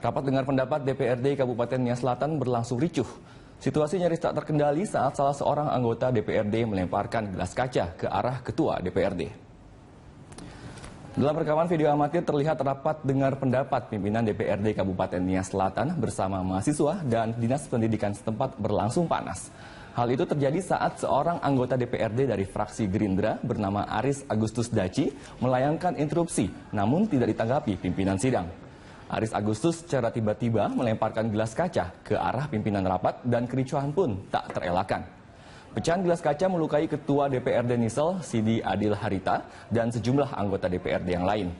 Rapat dengar pendapat DPRD Kabupaten Nias Selatan berlangsung ricuh. Situasi nyaris tak terkendali saat salah seorang anggota DPRD melemparkan gelas kaca ke arah ketua DPRD. Dalam rekaman video amatir terlihat rapat dengar pendapat pimpinan DPRD Kabupaten Nias Selatan bersama mahasiswa dan Dinas Pendidikan setempat berlangsung panas. Hal itu terjadi saat seorang anggota DPRD dari fraksi Gerindra bernama Aris Agustus Daci melayangkan interupsi, namun tidak ditanggapi pimpinan sidang. Aris Agustus secara tiba-tiba melemparkan gelas kaca ke arah pimpinan rapat dan kericuhan pun tak terelakkan. Pecahan gelas kaca melukai Ketua DPRD Nisel, Sidi Adil Harita, dan sejumlah anggota DPRD yang lain.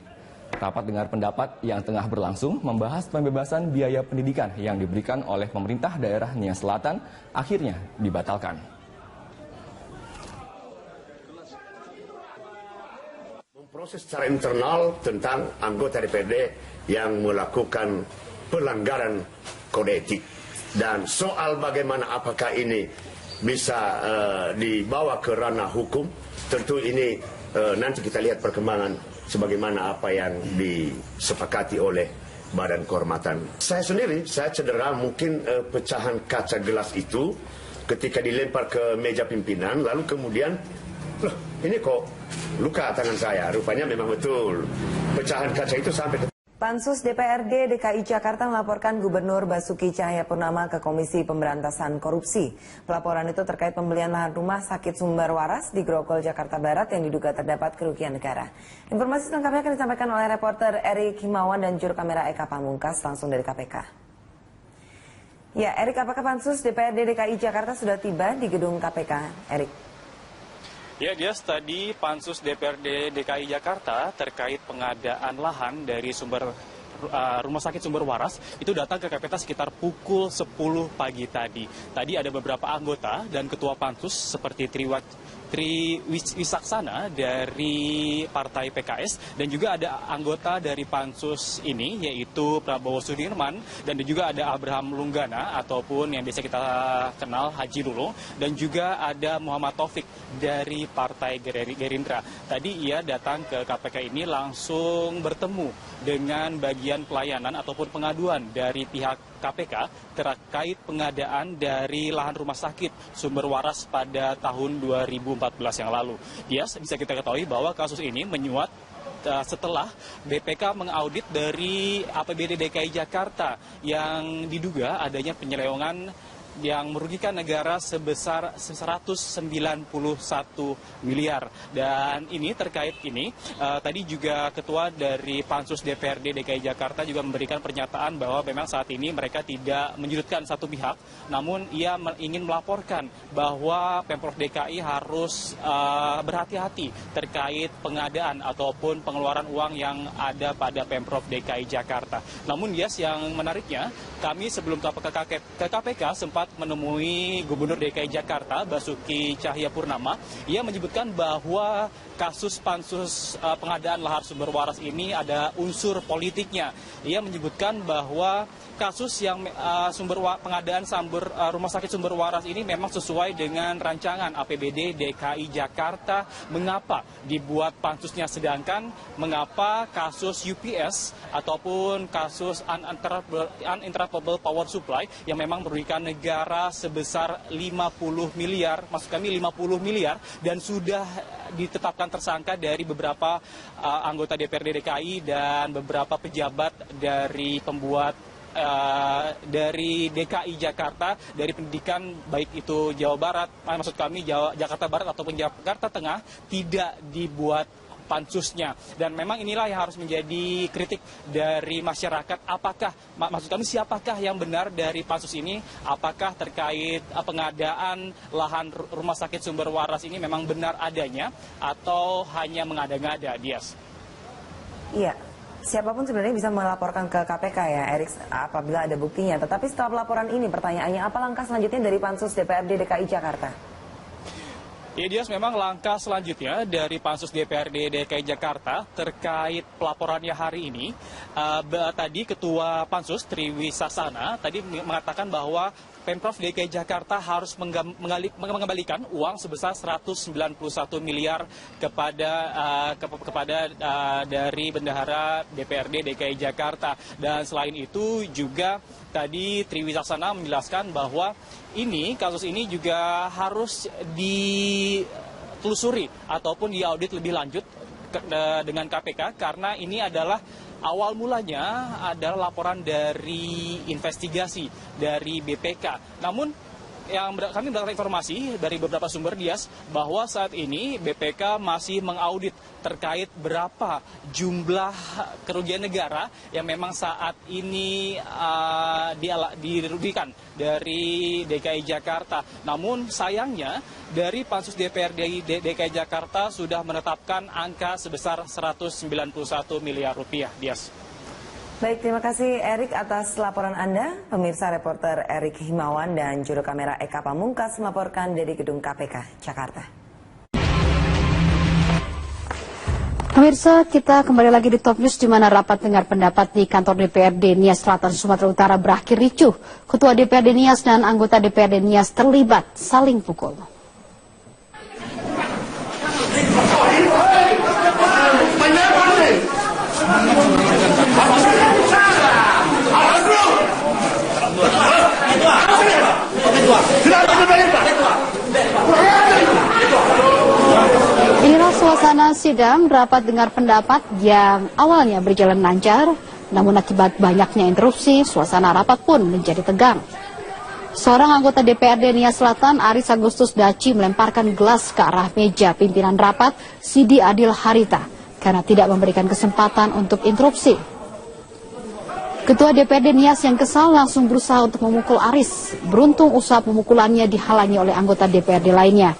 Rapat dengar pendapat yang tengah berlangsung membahas pembebasan biaya pendidikan yang diberikan oleh pemerintah daerah Nias Selatan akhirnya dibatalkan. Proses secara internal tentang anggota DPRD yang melakukan pelanggaran kode etik, dan soal bagaimana apakah ini bisa dibawa ke ranah hukum, tentu ini nanti kita lihat perkembangan sebagaimana apa yang disepakati oleh Badan Kehormatan. Saya sendiri, saya cedera mungkin pecahan kaca gelas itu ketika dilempar ke meja pimpinan, lalu kemudian loh, ini kok luka tangan saya. Rupanya memang betul pecahan kaca itu sampai ke... Pansus DPRD DKI Jakarta melaporkan Gubernur Basuki Cahayapurnama ke Komisi Pemberantasan Korupsi. Pelaporan itu terkait pembelian lahan rumah sakit sumber waras di Grogol, Jakarta Barat yang diduga terdapat kerugian negara. Informasi selengkapnya akan disampaikan oleh reporter Erik Himawan dan juru kamera Eka Pamungkas langsung dari KPK. Ya, Erik, apakah Pansus DPRD DKI Jakarta sudah tiba di gedung KPK, Erik? Ya, tadi Pansus DPRD DKI Jakarta terkait pengadaan lahan dari Rumah Sakit Sumber Waras itu datang ke KPK sekitar pukul 10 pagi tadi. Tadi ada beberapa anggota dan ketua Pansus seperti Tri Wisaksana dari Partai PKS dan juga ada anggota dari Pansus ini yaitu Prabowo Sudirman dan juga ada Abraham Lunggana ataupun yang biasa kita kenal Haji Lulung dan juga ada Muhammad Taufik dari Partai Gerindra. Tadi ia datang ke KPK ini langsung bertemu dengan bagian pelayanan ataupun pengaduan dari pihak KPK terkait pengadaan dari lahan rumah sakit sumber waras pada tahun 2014 yang lalu. Bisa kita ketahui bahwa kasus ini menyuat setelah BPK mengaudit dari APBD DKI Jakarta yang diduga adanya penyelewengan yang merugikan negara sebesar 191 miliar. Dan ini terkait ini, tadi juga ketua dari Pansus DPRD DKI Jakarta juga memberikan pernyataan bahwa memang saat ini mereka tidak menyudutkan satu pihak, namun ia ingin melaporkan bahwa Pemprov DKI harus berhati-hati terkait pengadaan ataupun pengeluaran uang yang ada pada Pemprov DKI Jakarta. Namun yang menariknya, kami sebelum ke KPK sempat menemui Gubernur DKI Jakarta Basuki Cahayapurnama. Ia menyebutkan bahwa kasus pansus pengadaan lahan sumber waras ini ada unsur politiknya. Ia menyebutkan bahwa kasus yang pengadaan rumah sakit sumber waras ini memang sesuai dengan rancangan APBD DKI Jakarta. Mengapa dibuat pansusnya, sedangkan mengapa kasus UPS ataupun kasus uninterruptible power supply yang memang merugikan negara sebesar 50 miliar, maksud kami 50 miliar, dan sudah ditetapkan tersangka dari beberapa anggota DPRD DKI dan beberapa pejabat dari pembuat dari DKI Jakarta, dari pendidikan baik itu Jawa Barat, maksud kami Jakarta Barat ataupun Jakarta Tengah, tidak dibuat pansusnya. Dan memang inilah yang harus menjadi kritik dari masyarakat. Maksud kami siapakah yang benar dari pansus ini? Apakah terkait pengadaan lahan rumah sakit sumber waras ini memang benar adanya atau hanya mengada-ngada, Dias? Iya. Siapapun sebenarnya bisa melaporkan ke KPK ya, Erik, apabila ada buktinya. Tetapi setelah pelaporan ini, pertanyaannya apa langkah selanjutnya dari Pansus DPRD DKI Jakarta? Ya, Dias, memang langkah selanjutnya dari Pansus DPRD DKI Jakarta terkait pelaporannya hari ini, tadi Ketua Pansus Triwisasana tadi mengatakan bahwa Pemprov DKI Jakarta harus mengembalikan uang sebesar 191 miliar kepada dari bendahara DPRD DKI Jakarta. Dan selain itu juga tadi Triwisasana menjelaskan bahwa kasus ini juga harus ditelusuri ataupun diaudit lebih lanjut dengan KPK, karena ini adalah awal mulanya adalah laporan dari investigasi dari BPK. Namun kami mendapatkan informasi dari beberapa sumber, Dias, bahwa saat ini BPK masih mengaudit terkait berapa jumlah kerugian negara yang memang saat ini dirugikan dari DKI Jakarta. Namun sayangnya dari Pansus DPRD DKI Jakarta sudah menetapkan angka sebesar 191 miliar rupiah, Dias. Baik, terima kasih Erik atas laporan Anda. Pemirsa, reporter Erik Himawan dan juru kamera Eka Pamungkas melaporkan dari Gedung KPK, Jakarta. Pemirsa, kita kembali lagi di Top News, di mana rapat dengar pendapat di kantor DPRD Nias Selatan, Sumatera Utara berakhir ricuh. Ketua DPRD Nias dan anggota DPRD Nias terlibat saling pukul. Inilah suasana sidang rapat dengar pendapat yang awalnya berjalan lancar, namun akibat banyaknya interupsi, suasana rapat pun menjadi tegang. Seorang anggota DPRD Nias Selatan, Aris Agustus Daci, melemparkan gelas ke arah meja pimpinan rapat, Sidi Adil Harita, karena tidak memberikan kesempatan untuk interupsi. Ketua DPRD Nias yang kesal langsung berusaha untuk memukul Aris. Beruntung usaha pemukulannya dihalangi oleh anggota DPRD lainnya.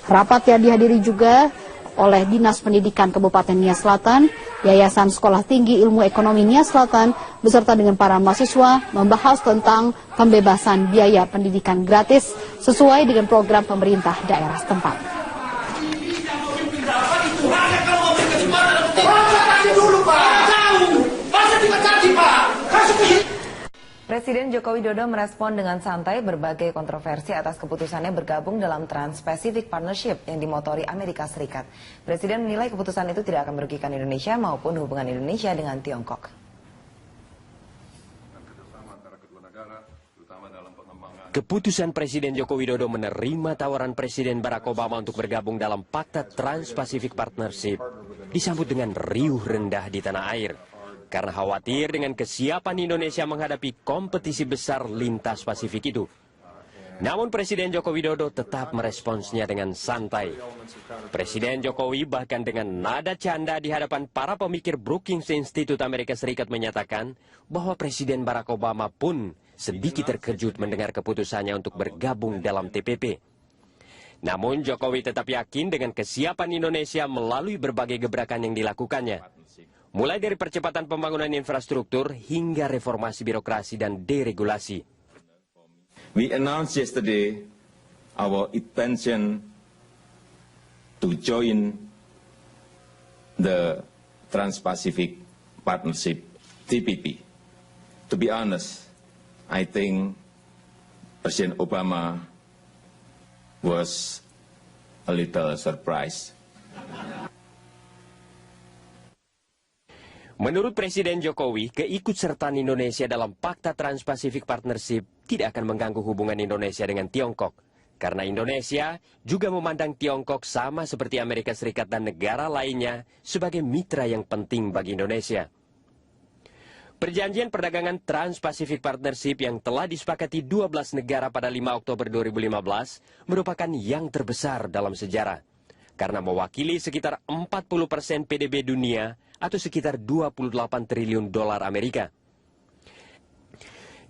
Rapat yang dihadiri juga oleh Dinas Pendidikan Kabupaten Nias Selatan, Yayasan Sekolah Tinggi Ilmu Ekonomi Nias Selatan, beserta dengan para mahasiswa membahas tentang pembebasan biaya pendidikan gratis sesuai dengan program pemerintah daerah setempat. Presiden Joko Widodo merespon dengan santai berbagai kontroversi atas keputusannya bergabung dalam Trans-Pacific Partnership yang dimotori Amerika Serikat. Presiden menilai keputusan itu tidak akan merugikan Indonesia maupun hubungan Indonesia dengan Tiongkok. Keputusan Presiden Joko Widodo menerima tawaran Presiden Barack Obama untuk bergabung dalam Fakta Trans-Pacific Partnership disambut dengan riuh rendah di tanah air. Karena khawatir dengan kesiapan Indonesia menghadapi kompetisi besar lintas Pasifik itu. Namun Presiden Joko Widodo tetap meresponsnya dengan santai. Presiden Jokowi bahkan dengan nada canda di hadapan para pemikir Brookings Institute Amerika Serikat menyatakan bahwa Presiden Barack Obama pun sedikit terkejut mendengar keputusannya untuk bergabung dalam TPP. Namun Jokowi tetap yakin dengan kesiapan Indonesia melalui berbagai gebrakan yang dilakukannya. Mulai dari percepatan pembangunan infrastruktur hingga reformasi birokrasi dan deregulasi. We announced yesterday our intention to join the Trans-Pacific Partnership, TPP. To be honest, I think President Obama was a little surprised. Menurut Presiden Jokowi, keikutsertaan Indonesia dalam Fakta Trans-Pacific Partnership tidak akan mengganggu hubungan Indonesia dengan Tiongkok. Karena Indonesia juga memandang Tiongkok sama seperti Amerika Serikat dan negara lainnya sebagai mitra yang penting bagi Indonesia. Perjanjian perdagangan Trans-Pacific Partnership yang telah disepakati 12 negara pada 5 Oktober 2015 merupakan yang terbesar dalam sejarah. Karena mewakili sekitar 40% PDB dunia atau sekitar 28 triliun dolar Amerika.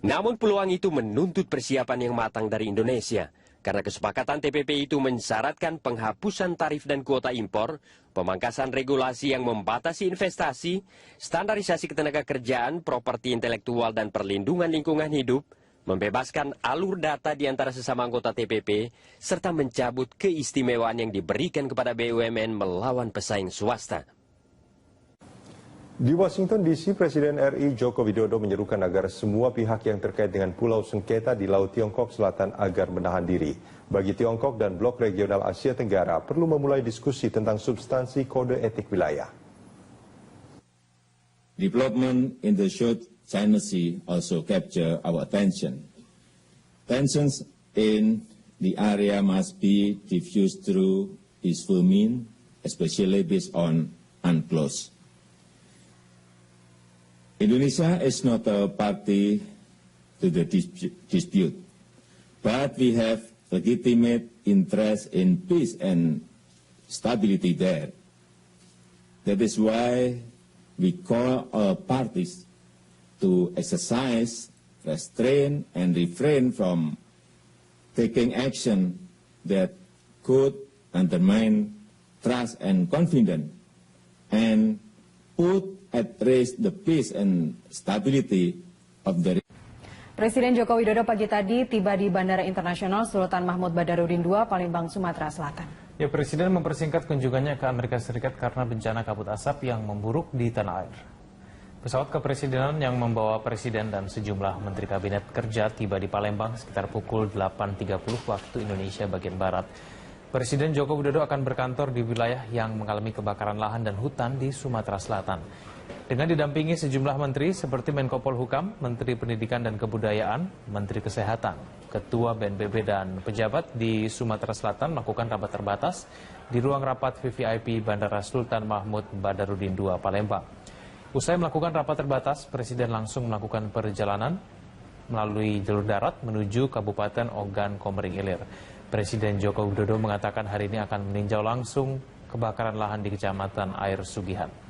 Namun peluang itu menuntut persiapan yang matang dari Indonesia, karena kesepakatan TPP itu mensyaratkan penghapusan tarif dan kuota impor, pemangkasan regulasi yang membatasi investasi, standarisasi ketenaga kerjaan, properti intelektual dan perlindungan lingkungan hidup, membebaskan alur data di antara sesama anggota TPP, serta mencabut keistimewaan yang diberikan kepada BUMN melawan pesaing swasta. Di Washington DC, Presiden RI Joko Widodo menyerukan agar semua pihak yang terkait dengan pulau sengketa di Laut Tiongkok Selatan agar menahan diri. Bagi Tiongkok dan blok regional Asia Tenggara perlu memulai diskusi tentang substansi kode etik wilayah. Development in the South China Sea also capture our attention. Tensions in the area must be diffused through peaceful means, especially based on UNCLOS. Indonesia is not a party to the dispute, but we have legitimate interest in peace and stability there. That is why we call all parties to exercise restraint and refrain from taking action that could undermine trust and confidence and put at risk the peace and stability of the region. Presiden Joko Widodo pagi tadi tiba di Bandara Internasional Sultan Mahmud Badarudin II, Palembang, Sumatera Selatan. Ya, Presiden mempersingkat kunjungannya ke Amerika Serikat karena bencana kabut asap yang memburuk di tanah air. Pesawat kepresidenan yang membawa Presiden dan sejumlah Menteri Kabinet Kerja tiba di Palembang sekitar pukul 8.30 waktu Indonesia bagian Barat. Presiden Joko Widodo akan berkantor di wilayah yang mengalami kebakaran lahan dan hutan di Sumatera Selatan. Dengan didampingi sejumlah menteri seperti Menko Polhukam, Menteri Pendidikan dan Kebudayaan, Menteri Kesehatan, Ketua BNPB dan pejabat di Sumatera Selatan melakukan rapat terbatas di ruang rapat VVIP Bandara Sultan Mahmud Badarudin II, Palembang. Usai melakukan rapat terbatas, Presiden langsung melakukan perjalanan melalui jalur darat menuju Kabupaten Ogan Komering Ilir. Presiden Joko Widodo mengatakan hari ini akan meninjau langsung kebakaran lahan di Kecamatan Air Sugihan.